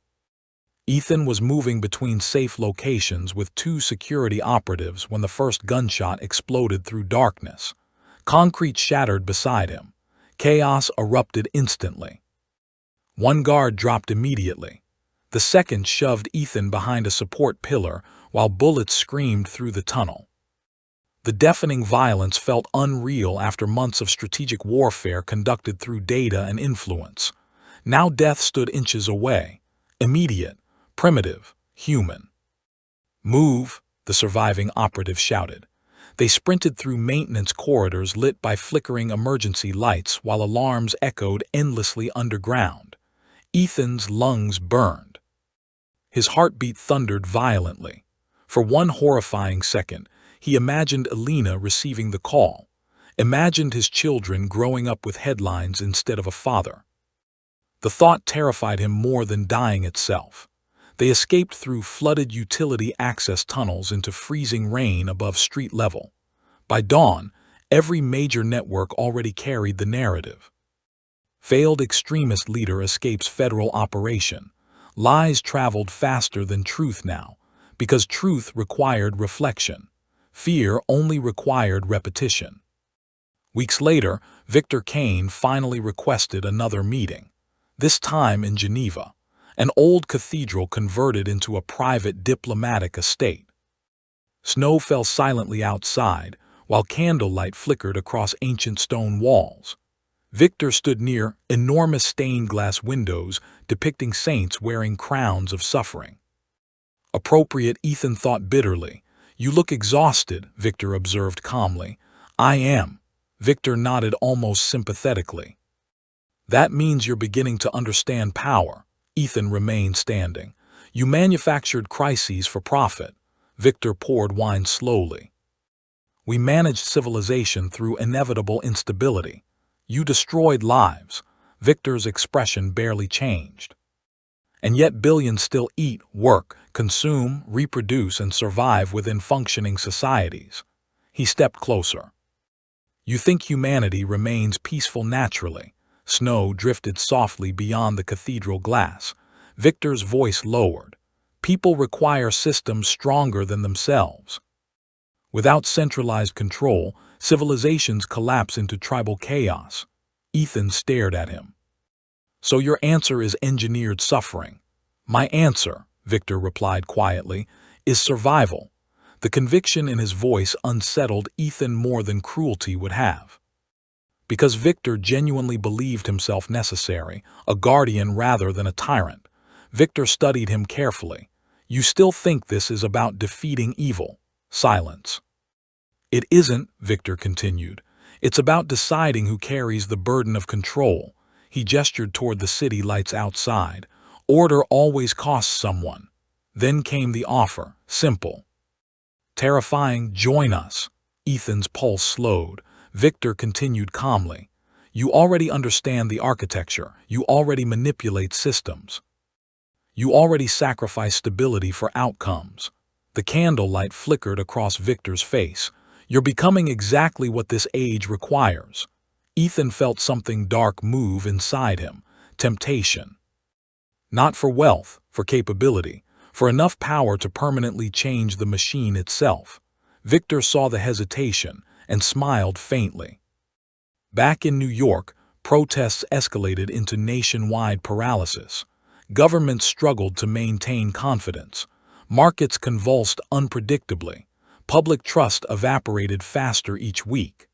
Ethan was moving between safe locations with 2 security operatives when the first gunshot exploded through darkness. Concrete shattered beside him. Chaos erupted instantly. One guard dropped immediately. The second shoved Ethan behind a support pillar while bullets screamed through the tunnel. The deafening violence felt unreal after months of strategic warfare conducted through data and influence. Now death stood inches away. Immediate, primitive, human. "Move," the surviving operative shouted. They sprinted through maintenance corridors lit by flickering emergency lights while alarms echoed endlessly underground. Ethan's lungs burned. His heartbeat thundered violently. For one horrifying second, he imagined Alina receiving the call, imagined his children growing up with headlines instead of a father. The thought terrified him more than dying itself. They escaped through flooded utility access tunnels into freezing rain above street level. By dawn, every major network already carried the narrative. Failed extremist leader escapes federal operation. Lies traveled faster than truth now, because truth required reflection. Fear only required repetition. Weeks later, Victor Kane finally requested another meeting, this time in Geneva, an old cathedral converted into a private diplomatic estate. Snow fell silently outside, while candlelight flickered across ancient stone walls. Victor stood near enormous stained glass windows depicting saints wearing crowns of suffering. Appropriate, Ethan thought bitterly. You look exhausted, Victor observed calmly. I am. Victor nodded almost sympathetically. That means you're beginning to understand power. Ethan remained standing. You manufactured crises for profit. Victor poured wine slowly. We managed civilization through inevitable instability. You destroyed lives. Victor's expression barely changed. And yet billions still eat, work, consume, reproduce, and survive within functioning societies. He stepped closer. You think humanity remains peaceful naturally. Snow drifted softly beyond the cathedral glass. Victor's voice lowered. People require systems stronger than themselves. Without centralized control, civilizations collapse into tribal chaos. Ethan stared at him. So your answer is engineered suffering. My answer, Victor replied quietly, is survival. The conviction in his voice unsettled Ethan more than cruelty would have. Because Victor genuinely believed himself necessary, a guardian rather than a tyrant. Victor studied him carefully. You still think this is about defeating evil. Silence. It isn't, Victor continued. It's about deciding who carries the burden of control. He gestured toward the city lights outside. Order always costs someone. Then came the offer, simple. Terrifying, join us. Ethan's pulse slowed. Victor continued calmly. You already understand the architecture. You already manipulate systems. You already sacrifice stability for outcomes. The candlelight flickered across Victor's face. You're becoming exactly what this age requires. Ethan felt something dark move inside him. Temptation. Not for wealth, for capability, for enough power to permanently change the machine itself. Victor saw the hesitation and smiled faintly. Back in New York, protests escalated into nationwide paralysis. Governments struggled to maintain confidence. Markets convulsed unpredictably. Public trust evaporated faster each week.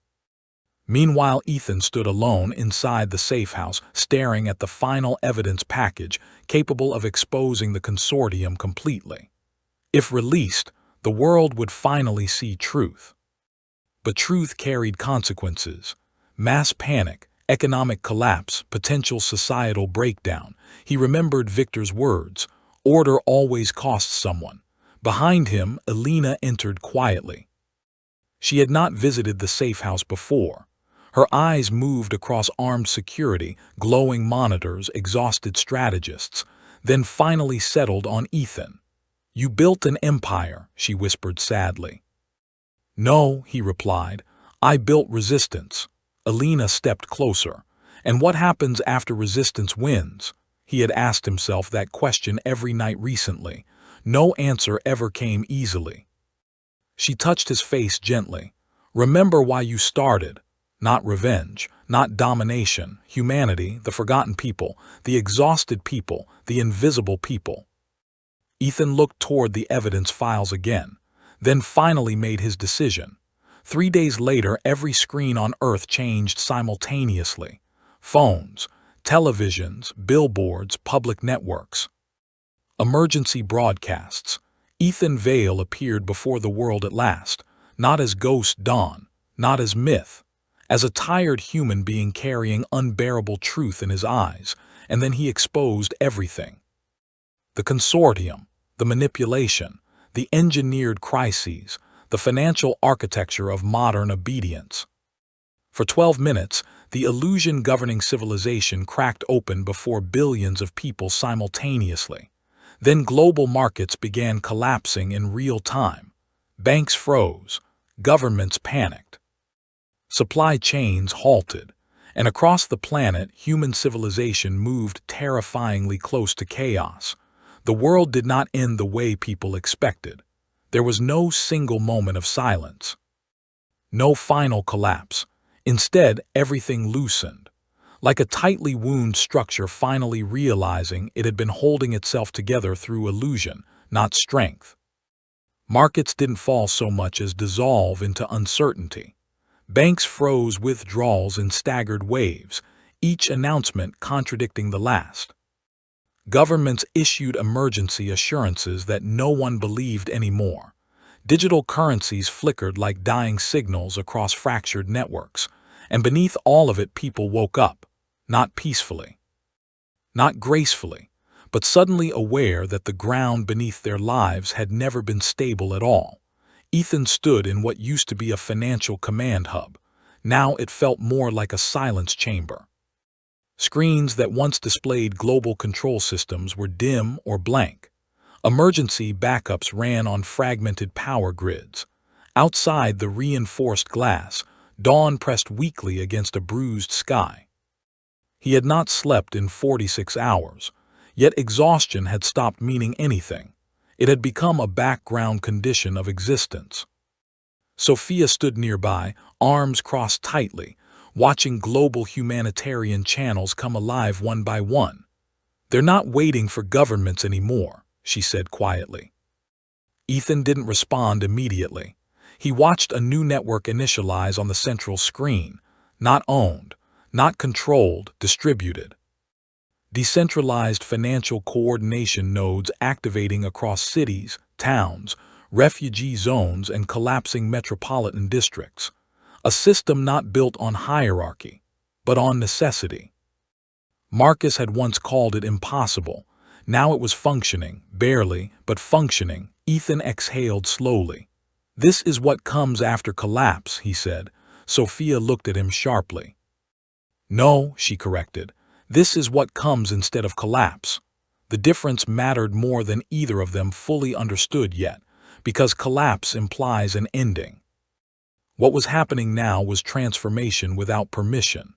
Meanwhile, Ethan stood alone inside the safe house, staring at the final evidence package capable of exposing the Consortium completely. If released, the world would finally see truth. But truth carried consequences. Mass panic, economic collapse, potential societal breakdown. He remembered Victor's words, order always costs someone. Behind him, Elena entered quietly. She had not visited the safe house before. Her eyes moved across armed security, glowing monitors, exhausted strategists, then finally settled on Ethan. You built an empire, she whispered sadly. No, he replied. I built resistance. Elena stepped closer. And what happens after resistance wins? He had asked himself that question every night recently. No answer ever came easily. She touched his face gently. Remember why you started. Not revenge, not domination, humanity, the forgotten people, the exhausted people, the invisible people. Ethan looked toward the evidence files again, then finally made his decision. 3 days later, every screen on Earth changed simultaneously. Phones, televisions, billboards, public networks. Emergency broadcasts. Ethan Vale appeared before the world at last, not as ghost Dawn, not as myth, as a tired human being carrying unbearable truth in his eyes, and then he exposed everything. The Consortium, the manipulation, the engineered crises, the financial architecture of modern obedience. For 12 minutes, the illusion governing civilization cracked open before billions of people simultaneously. Then global markets began collapsing in real time. Banks froze, governments panicked, supply chains halted, and across the planet, human civilization moved terrifyingly close to chaos. The world did not end the way people expected. There was no single moment of silence, no final collapse. Instead, everything loosened, like a tightly wound structure finally realizing it had been holding itself together through illusion, not strength. Markets didn't fall so much as dissolve into uncertainty. Banks froze withdrawals in staggered waves, each announcement contradicting the last. Governments issued emergency assurances that no one believed anymore. Digital currencies flickered like dying signals across fractured networks, and beneath all of it people woke up, not peacefully, not gracefully, but suddenly aware that the ground beneath their lives had never been stable at all. Ethan stood in what used to be a financial command hub. Now it felt more like a silence chamber. Screens that once displayed global control systems were dim or blank. Emergency backups ran on fragmented power grids. Outside the reinforced glass, dawn pressed weakly against a bruised sky. He had not slept in 46 hours, yet exhaustion had stopped meaning anything. It had become a background condition of existence. Sophia stood nearby, arms crossed tightly, watching global humanitarian channels come alive one by one. "They're not waiting for governments anymore," she said quietly. Ethan didn't respond immediately. He watched a new network initialize on the central screen, not owned, not controlled, distributed. Decentralized financial coordination nodes activating across cities, towns, refugee zones, and collapsing metropolitan districts. A system not built on hierarchy, but on necessity. Marcus had once called it impossible. Now it was functioning, barely, but functioning. Ethan exhaled slowly. "This is what comes after collapse," he said. Sophia looked at him sharply. "No," she corrected. "This is what comes instead of collapse." The difference mattered more than either of them fully understood yet, because collapse implies an ending. What was happening now was transformation without permission.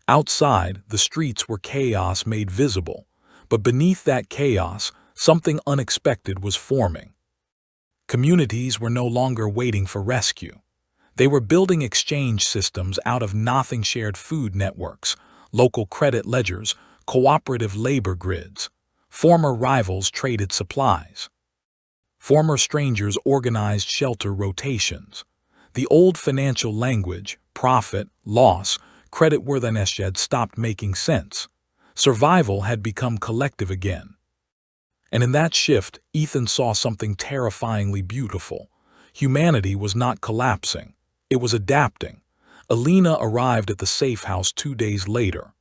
Outside, the streets were chaos made visible, but beneath that chaos, something unexpected was forming. Communities were no longer waiting for rescue. They were building exchange systems out of nothing, shared food networks, local credit ledgers, cooperative labor grids. Former rivals traded supplies. Former strangers organized shelter rotations. The old financial language, profit, loss, creditworthiness had stopped making sense. Survival had become collective again. And in that shift, Ethan saw something terrifyingly beautiful. Humanity was not collapsing. It was adapting. Alina arrived at the safe house 2 days later.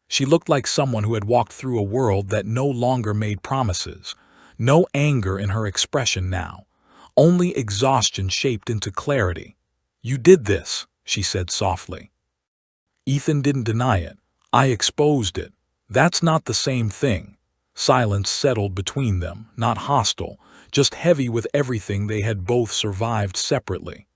She looked like someone who had walked through a world that no longer made promises. No anger in her expression now. Only exhaustion shaped into clarity. "You did this," she said softly. Ethan didn't deny it. "I exposed it." "That's not the same thing." Silence settled between them, not hostile, just heavy with everything they had both survived separately.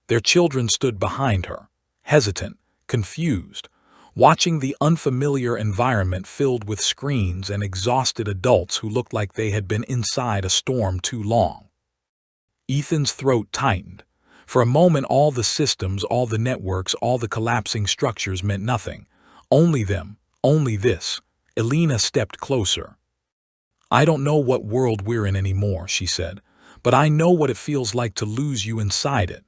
Their children stood behind her, hesitant, confused, watching the unfamiliar environment filled with screens and exhausted adults who looked like they had been inside a storm too long. Ethan's throat tightened. For a moment all the systems, all the networks, all the collapsing structures meant nothing. Only them, only this. Alina stepped closer. "I don't know what world we're in anymore," she said, "but I know what it feels like to lose you inside it."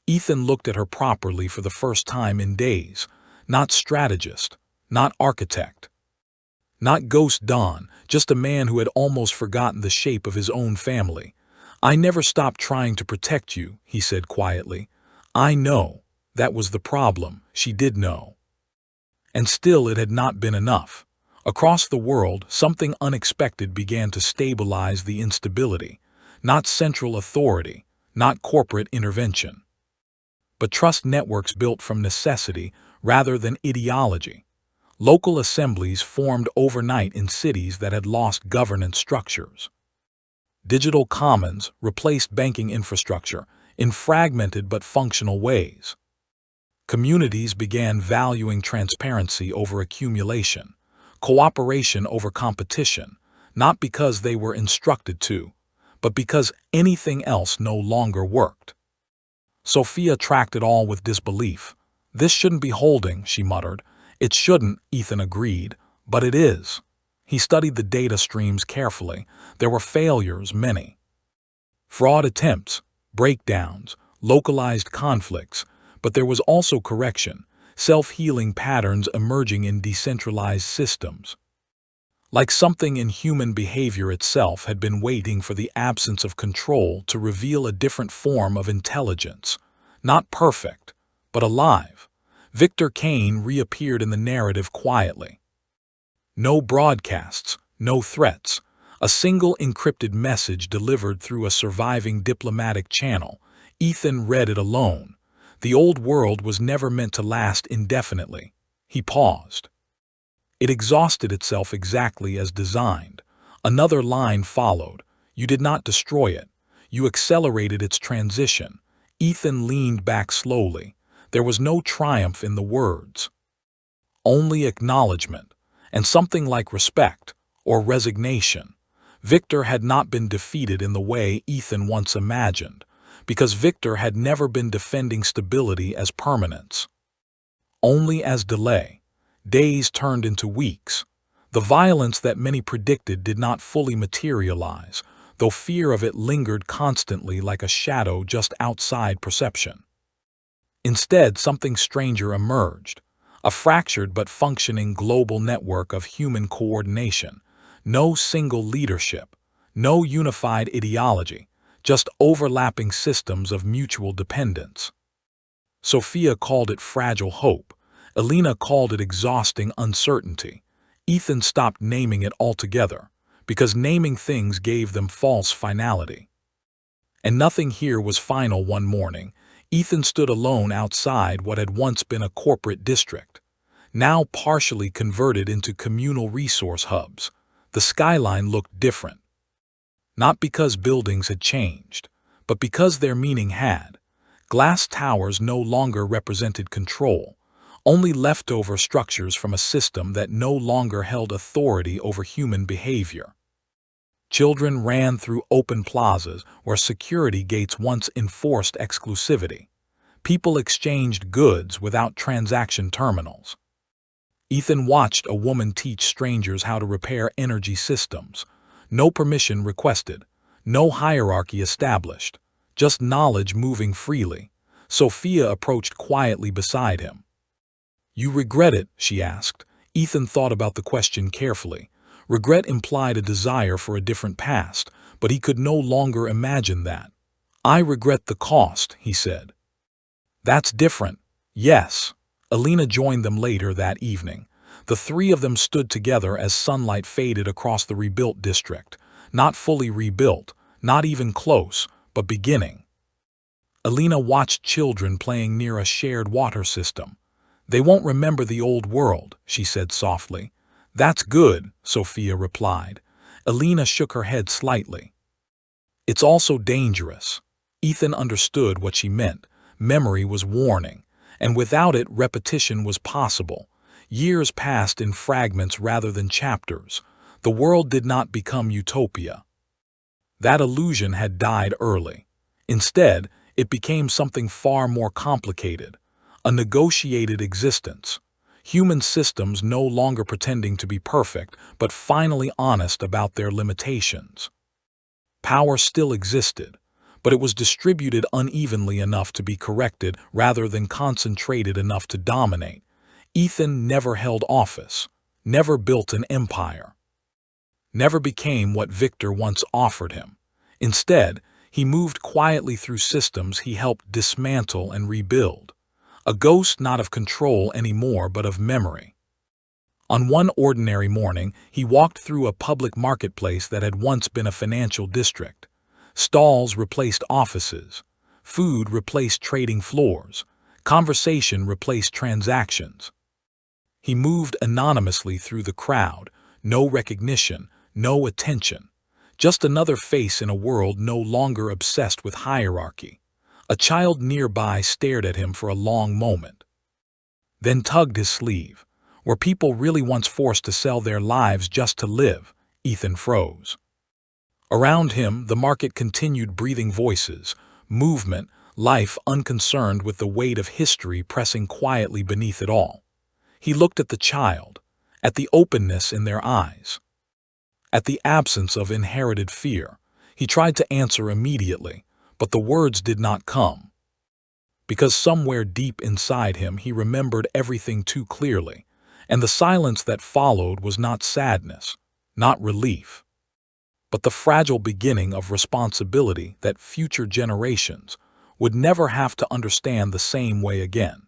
Ethan looked at her properly for the first time in days. Not strategist, not architect, not ghost Don, just a man who had almost forgotten the shape of his own family. "I never stopped trying to protect you," he said quietly. "I know. That was the problem." She did know. And still it had not been enough. Across the world, something unexpected began to stabilize the instability. Not central authority, not corporate intervention, but trust networks built from necessity rather than ideology. Local assemblies formed overnight in cities that had lost governance structures. Digital commons replaced banking infrastructure in fragmented but functional ways. Communities began valuing transparency over accumulation, cooperation over competition, not because they were instructed to, but because anything else no longer worked. Sophia tracked it all with disbelief. "This shouldn't be holding," she muttered. "It shouldn't," Ethan agreed, "but it is." He studied the data streams carefully. There were failures, many. Fraud attempts, breakdowns, localized conflicts, but there was also correction, self-healing patterns emerging in decentralized systems. Like something in human behavior itself had been waiting for the absence of control to reveal a different form of intelligence. Not perfect, but alive. Victor Kane reappeared in the narrative quietly. No broadcasts, no threats. A single encrypted message delivered through a surviving diplomatic channel. Ethan read it alone. The old world was never meant to last indefinitely. He paused. It exhausted itself exactly as designed. Another line followed. "You did not destroy it. You accelerated its transition." Ethan leaned back slowly. There was no triumph in the words. Only acknowledgement, and something like respect, or resignation. Victor had not been defeated in the way Ethan once imagined, because Victor had never been defending stability as permanence. Only as delay. Days turned into weeks. The violence that many predicted did not fully materialize, though fear of it lingered constantly like a shadow just outside perception. Instead, something stranger emerged, a fractured but functioning global network of human coordination. No single leadership, no unified ideology, just overlapping systems of mutual dependence. Sophia called it fragile hope. Elena called it exhausting uncertainty. Ethan stopped naming it altogether, because naming things gave them false finality. And nothing here was final one morning. Ethan stood alone outside what had once been a corporate district, now partially converted into communal resource hubs. The skyline looked different. Not because buildings had changed, but because their meaning had. Glass towers no longer represented control, only leftover structures from a system that no longer held authority over human behavior. Children ran through open plazas where security gates once enforced exclusivity. People exchanged goods without transaction terminals. Ethan watched a woman teach strangers how to repair energy systems. No permission requested, no hierarchy established, just knowledge moving freely. Sophia approached quietly beside him. "You regret it?" she asked. Ethan thought about the question carefully. Regret implied a desire for a different past, but he could no longer imagine that. "I regret the cost," he said. "That's different." "Yes." Elena joined them later that evening. The three of them stood together as sunlight faded across the rebuilt district. Not fully rebuilt, not even close, but beginning. Elena watched children playing near a shared water system. "They won't remember the old world," she said softly. "That's good," Sophia replied. Elena shook her head slightly. "It's also dangerous." Ethan understood what she meant. Memory was warning, and without it repetition was possible. Years passed in fragments rather than chapters. The world did not become utopia. That illusion had died early. Instead, it became something far more complicated, a negotiated existence. Human systems no longer pretending to be perfect, but finally honest about their limitations. Power still existed, but it was distributed unevenly enough to be corrected rather than concentrated enough to dominate. Ethan never held office, never built an empire, never became what Victor once offered him. Instead, he moved quietly through systems he helped dismantle and rebuild. A ghost not of control anymore but of memory. On one ordinary morning, he walked through a public marketplace that had once been a financial district. Stalls replaced offices. Food replaced trading floors. Conversation replaced transactions. He moved anonymously through the crowd, no recognition, no attention. Just another face in a world no longer obsessed with hierarchy. A child nearby stared at him for a long moment, then tugged his sleeve. Were people really once forced to sell their lives just to live? Ethan froze. Around him, the market continued breathing voices, movement, life unconcerned with the weight of history pressing quietly beneath it all. He looked at the child, at the openness in their eyes, at the absence of inherited fear. He tried to answer immediately, but the words did not come. Because somewhere deep inside him he remembered everything too clearly, and the silence that followed was not sadness, not relief, but the fragile beginning of responsibility that future generations would never have to understand the same way again.